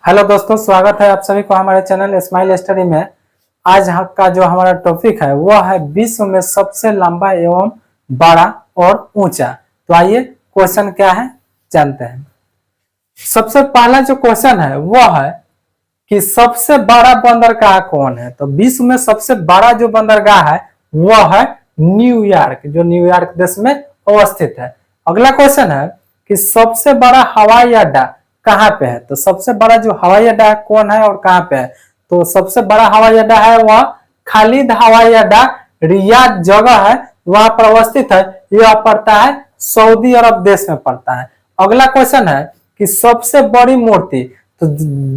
Hello दोस्तों, स्वागत है आप सभी को हमारे चैनल स्माइल स्टडी में। आज का जो हमारा टॉपिक है वह है विश्व में सबसे लंबा एवं बड़ा और ऊंचा। तो आइए क्वेश्चन क्या है जानते हैं। सबसे पहला जो क्वेश्चन है वह है कि सबसे बड़ा बंदरगाह कौन है। तो विश्व में सबसे बड़ा जो बंदरगाह है वह है न्यूयॉर्क, जो न्यूयॉर्क देश में अवस्थित है। अगला क्वेश्चन है कि सबसे बड़ा हवाई अड्डा कहाँ पे है। तो सबसे बड़ा जो हवाई अड्डा है कौन है और कहाँ पे है। तो सबसे बड़ा हवाई अड्डा है वह खालिद हवाई अड्डा रियाद जगह है, वहां पर अवस्थित है। यह पड़ता है सऊदी अरब देश में पड़ता है। अगला क्वेश्चन है कि सबसे बड़ी मूर्ति, तो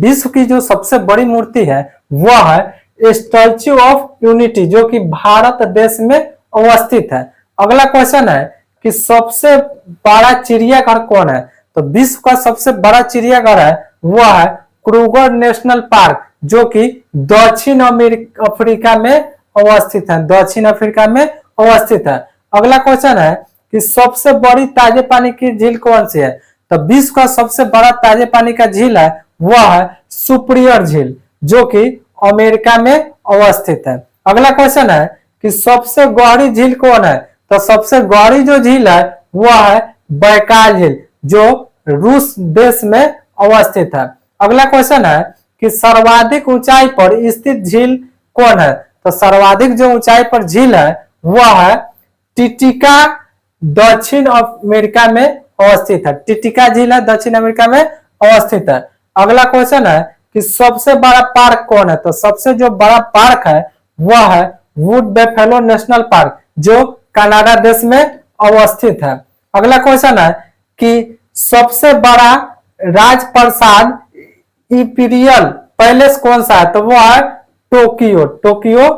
विश्व की जो सबसे बड़ी मूर्ति है वह है स्टैच्यू ऑफ यूनिटी, जो कि भारत देश में अवस्थित है। अगला क्वेश्चन है कि सबसे बड़ा चिड़ियाघर कौन है। तो विश्व का सबसे बड़ा चिड़ियाघर है वह है क्रूगर नेशनल पार्क, जो कि दक्षिण अफ्रीका में अवस्थित है, दक्षिण अफ्रीका में अवस्थित है। अगला क्वेश्चन है कि सबसे बड़ी ताजे पानी की झील कौन सी है। तो विश्व का सबसे बड़ा ताजे पानी का झील है वह है सुपीरियर झील, जो कि अमेरिका में अवस्थित है। अगला क्वेश्चन है कि सबसे गहरी झील कौन है। तो सबसे गहरी जो झील है वह है बैकाल झील, जो रूस देश में अवस्थित है। अगला क्वेश्चन है कि सर्वाधिक ऊंचाई पर स्थित झील कौन है। तो सर्वाधिक जो ऊंचाई पर झील है वह है टिटिका, दक्षिण अमेरिका में अवस्थित है। टिटिका झील है, दक्षिण अमेरिका में अवस्थित है। अगला क्वेश्चन है कि सबसे बड़ा पार्क कौन है। तो सबसे जो बड़ा पार्क है वह है वुड बेफेलो नेशनल पार्क, जो कनाडा देश में अवस्थित है। अगला क्वेश्चन है कि सबसे बड़ा राजप्रसाद इंपीरियल पैलेस कौन सा है। तो वो है टोक्यो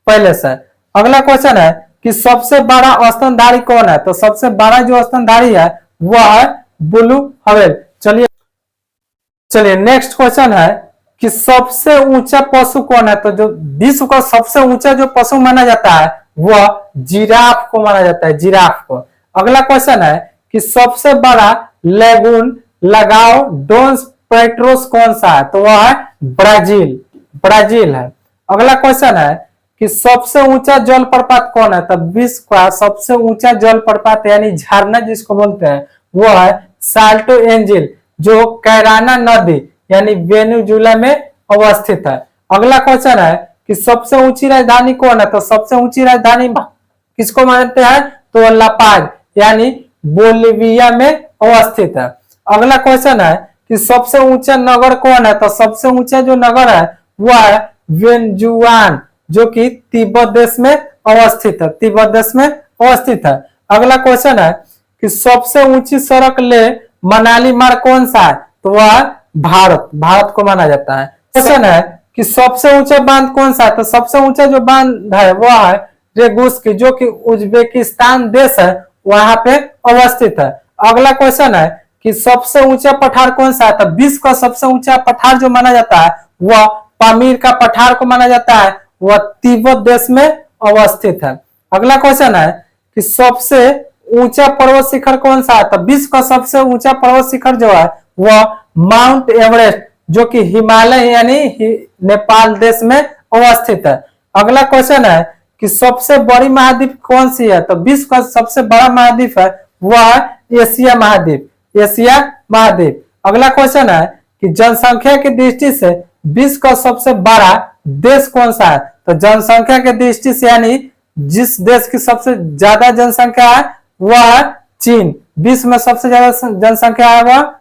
पैलेस है। अगला क्वेश्चन है कि सबसे बड़ा स्तनधारी कौन है। तो सबसे बड़ा जो स्तनधारी है वह है ब्लू व्हेल। चलिए नेक्स्ट क्वेश्चन है कि सबसे ऊंचा पशु कौन है। तो जो विश्व का सबसे ऊंचा जो पशु माना जाता है वह जिराफ को माना जाता है, जिराफ को। अगला क्वेश्चन है कि सबसे बड़ा लेगून लगाओ डोन्स पेट्रोस कौन सा है। तो वह है ब्राजील है। अगला क्वेश्चन है कि सबसे ऊंचा जलप्रपात कौन है। तो विश्व का सबसे ऊंचा जलप्रपात यानी झरना जिसको बोलते हैं वह है साल्टो एंजिल, जो कैराना नदी यानी वेनेजुएला में अवस्थित है। अगला क्वेश्चन है कि सबसे ऊंची राजधानी कौन है। तो सबसे ऊंची राजधानी किसको मानते हैं। तो लापाज यानी बोलिविया में अवस्थित है। अगला क्वेश्चन है कि सबसे ऊंचा नगर कौन है। तो सबसे ऊंचा जो नगर है वह है वेनजुआन, जो कि तिब्बत देश में अवस्थित है, तिब्बत देश में अवस्थित है। अगला क्वेश्चन है कि सबसे ऊंची सड़क ले मनाली मार्ग कौन सा है। तो वह भारत को माना जाता है। क्वेश्चन है कि सबसे ऊंचा बांध कौन सा है। तो सबसे ऊंचा जो बांध है वह है रेगुस्की, जो कि उज्बेकिस्तान देश है वहां पे अवस्थित है। अगला क्वेश्चन है कि सबसे ऊंचा पठार कौन सा है। तो विश्व का सबसे ऊंचा पठार जो माना जाता है वह पामीर का पठार को माना जाता है, वह तिब्बत देश में अवस्थित है। अगला क्वेश्चन है कि सबसे ऊंचा पर्वत शिखर कौन सा है। तो विश्व का सबसे ऊंचा पर्वत शिखर जो है वह माउंट एवरेस्ट, जो कि हिमालय यानी नेपाल देश में अवस्थित है। अगला क्वेश्चन है कि सबसे बड़ी महाद्वीप कौन सी है। तो विश्व का सबसे बड़ा महाद्वीप है वह है एशिया महाद्वीप। अगला क्वेश्चन है कि जनसंख्या की दृष्टि से विश्व का सबसे बड़ा देश कौन सा है। तो जनसंख्या की दृष्टि से यानी जिस देश की सबसे ज्यादा जनसंख्या है वह है चीन। विश्व में सबसे ज्यादा जनसंख्या है वह